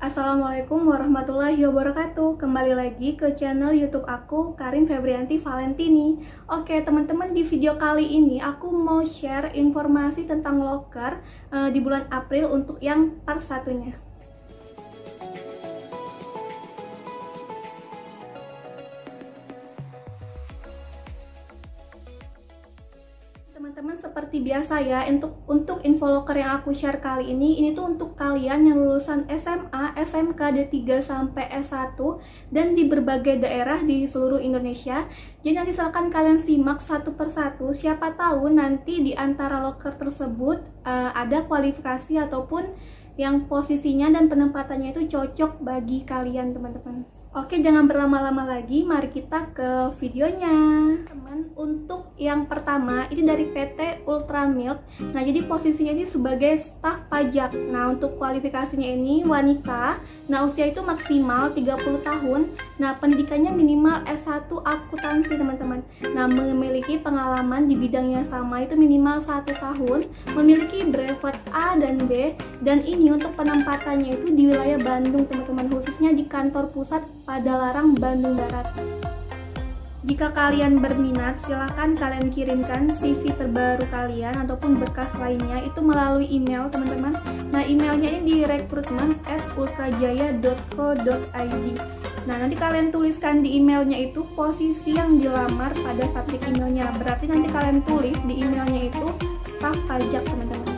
Assalamualaikum warahmatullahi wabarakatuh. Kembali lagi ke channel YouTube aku, Karin Febrianti Valentini. Oke teman-teman, di video kali ini aku mau share informasi tentang loker di bulan April untuk yang part satunya. Teman-teman, seperti biasa ya, untuk info loker yang aku share kali ini tuh untuk kalian yang lulusan SMA, SMK, D3 sampai S1 dan di berbagai daerah di seluruh Indonesia. Jadi nanti silakan kalian simak satu persatu, siapa tahu nanti di antara loker tersebut ada kualifikasi ataupun yang posisinya dan penempatannya itu cocok bagi kalian teman-teman. Oke, jangan berlama-lama lagi, mari kita ke videonya. Teman, untuk yang pertama ini dari PT Ultra Milk. Nah, jadi posisinya ini sebagai staf pajak. Nah, untuk kualifikasinya ini wanita. Nah, usia itu maksimal 30 tahun. Nah, pendidikannya minimal S1 akuntansi, teman-teman. Nah, memiliki pengalaman di bidang yang sama itu minimal 1 tahun, memiliki brevet A dan B, dan ini untuk penempatannya itu di wilayah Bandung, teman-teman, khususnya di kantor pusat Padalarang, Bandung Barat. Jika kalian berminat, silahkan kalian kirimkan CV terbaru kalian ataupun berkas lainnya itu melalui email, teman-teman. Nah, emailnya ini di recruitment@ultrajaya.co.id. Nah, nanti kalian tuliskan di emailnya itu posisi yang dilamar pada subjek emailnya. Berarti nanti kalian tulis di emailnya itu staf pajak, teman-teman.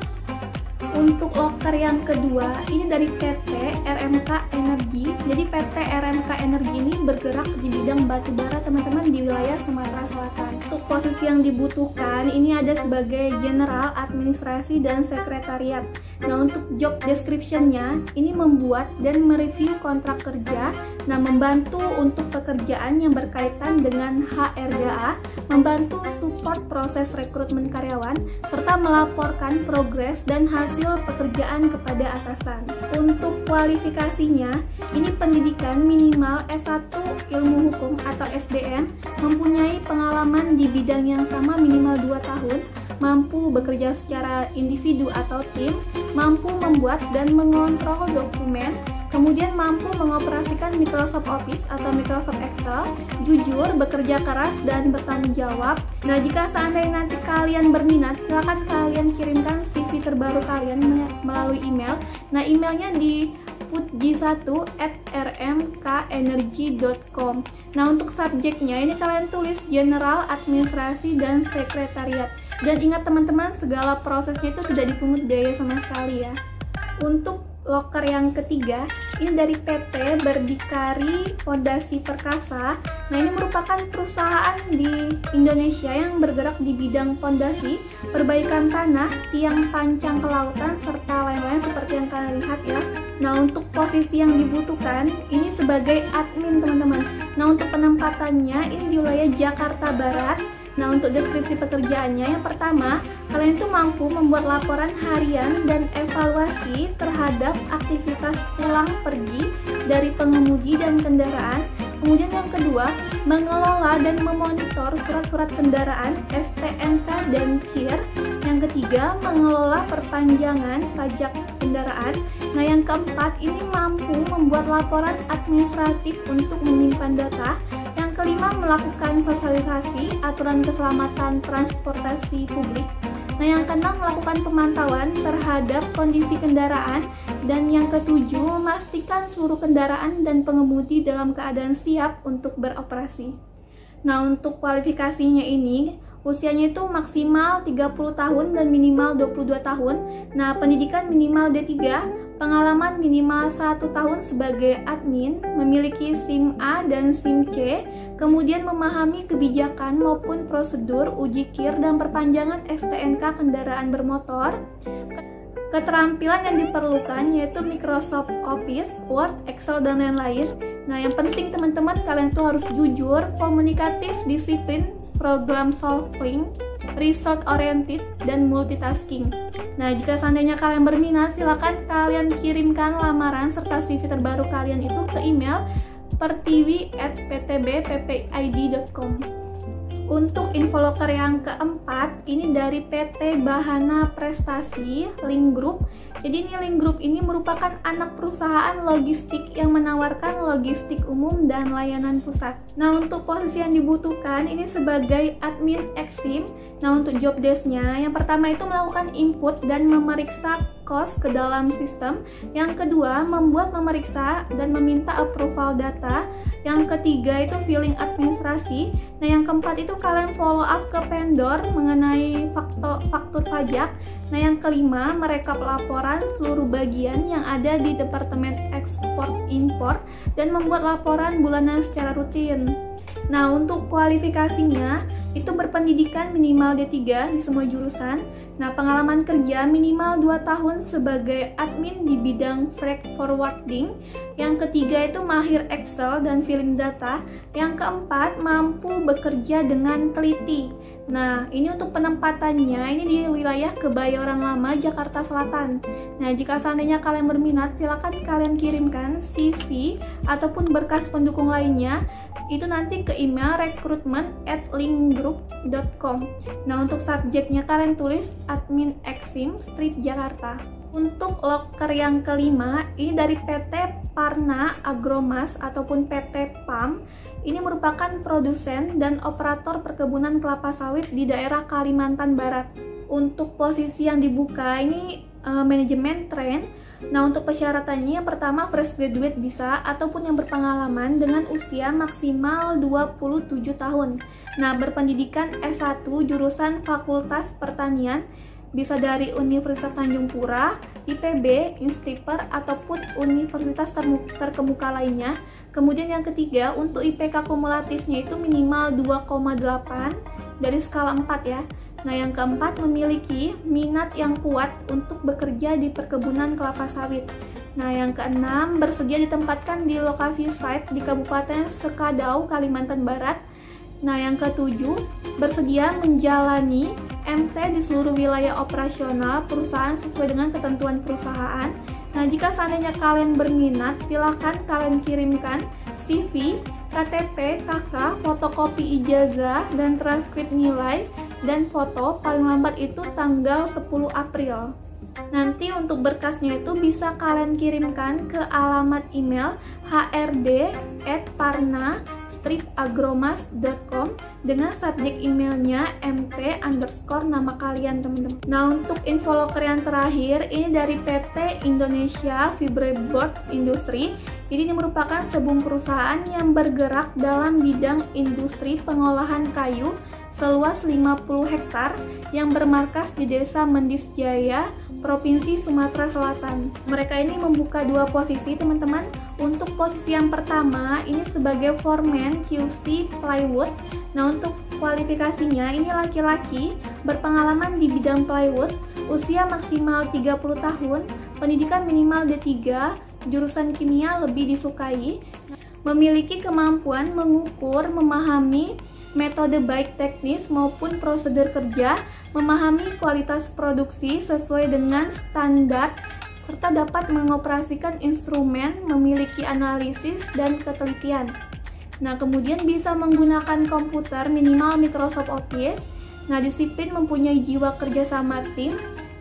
Untuk loker yang kedua, ini dari PT RMK Energi. Jadi PT RMK Energi ini bergerak di bidang batubara, teman-teman, di wilayah Sumatera Selatan. Untuk posisi yang dibutuhkan, ini ada sebagai General Administrasi dan Sekretariat. Nah, untuk job description-nya, ini membuat dan mereview kontrak kerja. Nah, membantu untuk pekerjaan yang berkaitan dengan HRGA, membantu support proses rekrutmen karyawan, serta melaporkan progres dan hasil pekerjaan kepada atasan. Untuk kualifikasinya, ini pendidikan minimal S1 ilmu hukum atau SDM, mempunyai pengalaman di bidang yang sama minimal 2 tahun, mampu bekerja secara individu atau tim, mampu membuat dan mengontrol dokumen, kemudian mampu mengoperasikan Microsoft Office atau Microsoft Excel, jujur, bekerja keras, dan bertanggung jawab. Nah, jika seandainya nanti kalian berminat, silakan kalian kirimkan CV terbaru kalian melalui email. Nah, emailnya di putji1@rmkenergy.com. Nah, untuk subjeknya ini kalian tulis General Administrasi dan Sekretariat. Dan ingat teman-teman, segala prosesnya itu tidak dipungut biaya sama sekali ya. Untuk loker yang ketiga, ini dari PT Berdikari Fondasi Perkasa. Nah, ini merupakan perusahaan di Indonesia yang bergerak di bidang fondasi, perbaikan tanah, tiang pancang ke lautan, serta lain-lain seperti yang kalian lihat ya. Nah, untuk posisi yang dibutuhkan, ini sebagai admin, teman-teman. Nah, untuk penempatannya, ini di wilayah Jakarta Barat. Nah, untuk deskripsi pekerjaannya, yang pertama, kalian itu mampu membuat laporan harian dan evaluasi terhadap aktivitas pulang pergi dari pengemudi dan kendaraan. Kemudian yang kedua, mengelola dan memonitor surat-surat kendaraan, STNK dan KIR. Yang ketiga, mengelola perpanjangan pajak kendaraan. Nah, yang keempat, ini mampu membuat laporan administratif untuk menyimpan data. Kelima, melakukan sosialisasi aturan keselamatan transportasi publik. Nah, yang keenam, melakukan pemantauan terhadap kondisi kendaraan. Dan yang ketujuh, memastikan seluruh kendaraan dan pengemudi dalam keadaan siap untuk beroperasi. Nah, untuk kualifikasinya ini, usianya itu maksimal 30 tahun dan minimal 22 tahun. Nah, pendidikan minimal D3, pengalaman minimal 1 tahun sebagai admin, memiliki SIM A dan SIM C, kemudian memahami kebijakan maupun prosedur uji KIR dan perpanjangan STNK kendaraan bermotor. Keterampilan yang diperlukan yaitu Microsoft Office, Word, Excel, dan lain-lain. Nah, yang penting teman-teman, kalian tuh harus jujur, komunikatif, disiplin, problem solving, result oriented, dan multitasking. Nah, jika seandainya kalian berminat, silakan kalian kirimkan lamaran serta CV terbaru kalian itu ke email pertiwi@ptbppid.com. Untuk info locker yang keempat, ini dari PT Bahana Prestasi Link Group. Jadi Link Group ini merupakan anak perusahaan logistik yang menawarkan logistik umum dan layanan pusat. Nah, untuk posisi yang dibutuhkan ini sebagai admin Exim. Nah, untuk job desk-nya, yang pertama itu melakukan input dan memeriksa cost ke dalam sistem. Yang kedua, membuat, memeriksa, dan meminta approval data. Yang ketiga itu filling administrasi. Nah, yang keempat itu kalian follow up ke vendor mengenai faktur pajak. Nah, yang kelima, merekap laporan seluruh bagian yang ada di Departemen Ekspor Impor dan membuat laporan bulanan secara rutin. Nah, untuk kualifikasinya itu berpendidikan minimal D3 di semua jurusan. Nah, pengalaman kerja minimal 2 tahun sebagai admin di bidang freight forwarding. Yang ketiga itu mahir Excel dan filling data. Yang keempat, mampu bekerja dengan teliti. Nah, ini untuk penempatannya, ini di wilayah Kebayoran Lama, Jakarta Selatan. Nah, jika seandainya kalian berminat, silakan kalian kirimkan CV ataupun berkas pendukung lainnya itu nanti ke email recruitment@linkgroup.com. Nah, untuk subjeknya kalian tulis admin Exim Street Jakarta. Untuk locker yang kelima, ini dari PT Parna Agromas ataupun PT PAM. Ini merupakan produsen dan operator perkebunan kelapa sawit di daerah Kalimantan Barat. Untuk posisi yang dibuka ini manajemen train. Nah, untuk persyaratannya yang pertama fresh graduate bisa ataupun yang berpengalaman dengan usia maksimal 27 tahun. Nah, berpendidikan S1 jurusan Fakultas Pertanian, bisa dari Universitas Tanjung Pura, IPB, Instiper, ataupun universitas terkemuka lainnya. Kemudian yang ketiga, untuk IPK kumulatifnya itu minimal 2,8 dari skala 4 ya. Nah, yang keempat, memiliki minat yang kuat untuk bekerja di perkebunan kelapa sawit. Nah, yang keenam, bersedia ditempatkan di lokasi site di Kabupaten Sekadau, Kalimantan Barat. Nah, yang ketujuh, bersedia menjalani MT di seluruh wilayah operasional perusahaan sesuai dengan ketentuan perusahaan. Nah, jika seandainya kalian berminat, silakan kalian kirimkan CV, KTP, KK, fotokopi ijazah, dan transkrip nilai, dan foto paling lambat itu tanggal 10 April. Nanti untuk berkasnya itu bisa kalian kirimkan ke alamat email hrd@parna-agromas.com dengan subjek emailnya mt_nama kalian, teman-teman. Nah, untuk info locker yang terakhir ini dari PT Indonesia Fiberboard Industry. Jadi ini merupakan sebuah perusahaan yang bergerak dalam bidang industri pengolahan kayu seluas 50 hektar yang bermarkas di Desa Mendisjaya, Provinsi Sumatera Selatan. Mereka ini membuka dua posisi, teman-teman. Untuk posisi yang pertama ini sebagai foreman QC plywood. Nah, untuk kualifikasinya ini laki-laki, berpengalaman di bidang plywood, usia maksimal 30 tahun, pendidikan minimal D3, jurusan kimia lebih disukai, memiliki kemampuan mengukur, memahami metode baik teknis maupun prosedur kerja, memahami kualitas produksi sesuai dengan standar, serta dapat mengoperasikan instrumen, memiliki analisis dan ketelitian. Nah, kemudian bisa menggunakan komputer minimal Microsoft Office. Nah, disiplin, mempunyai jiwa kerja sama tim.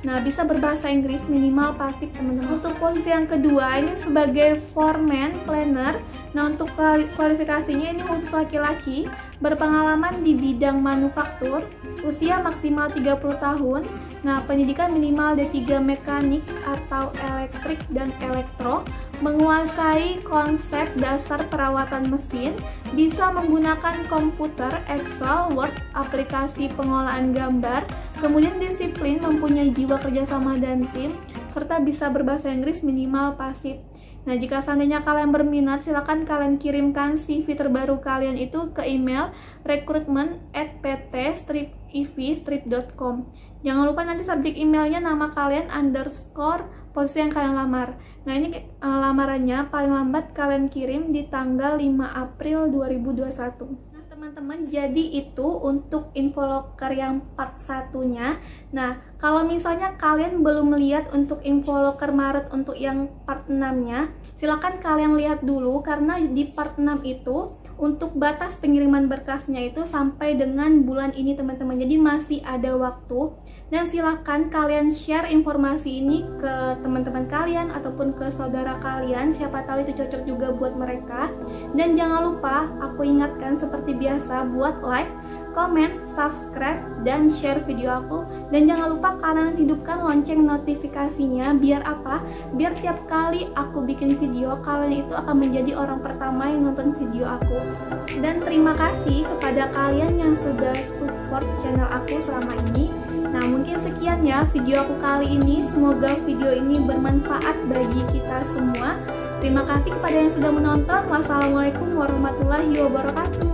Nah, bisa berbahasa Inggris minimal pasif, teman-teman. Untuk posisi yang kedua ini sebagai foreman planner. Nah, untuk kualifikasinya ini khusus laki-laki, berpengalaman di bidang manufaktur, usia maksimal 30 tahun. Nah, pendidikan minimal D3 mekanik atau elektrik dan elektro, menguasai konsep dasar perawatan mesin, bisa menggunakan komputer, Excel, Word, aplikasi pengolahan gambar, kemudian disiplin, mempunyai jiwa kerjasama dan tim, serta bisa berbahasa Inggris minimal pasif. Nah, jika seandainya kalian berminat, silakan kalian kirimkan CV terbaru kalian itu ke email recruitment@pt-iv-strip.com. Jangan lupa nanti subjek emailnya nama kalian underscore posisi yang kalian lamar. Nah, ini lamarannya paling lambat kalian kirim di tanggal 5 April 2021. Teman-teman, jadi itu untuk info locker yang part 1-nya. Nah, kalau misalnya kalian belum lihat untuk info locker Maret untuk yang part 6-nya, silakan kalian lihat dulu karena di part 6 itu Untuk batas pengiriman berkasnya itu sampai dengan bulan ini teman-teman, jadi masih ada waktu. Dan silahkan kalian share informasi ini ke teman-teman kalian ataupun ke saudara kalian, siapa tahu itu cocok juga buat mereka. Dan jangan lupa aku ingatkan seperti biasa buat like, komen, subscribe, dan share video aku. Dan jangan lupa kalian hidupkan lonceng notifikasinya. Biar apa? Biar tiap kali aku bikin video, kalian itu akan menjadi orang pertama yang nonton video aku. Dan terima kasih kepada kalian yang sudah support channel aku selama ini. Nah, mungkin sekian ya video aku kali ini. Semoga video ini bermanfaat bagi kita semua. Terima kasih kepada yang sudah menonton. Wassalamualaikum warahmatullahi wabarakatuh.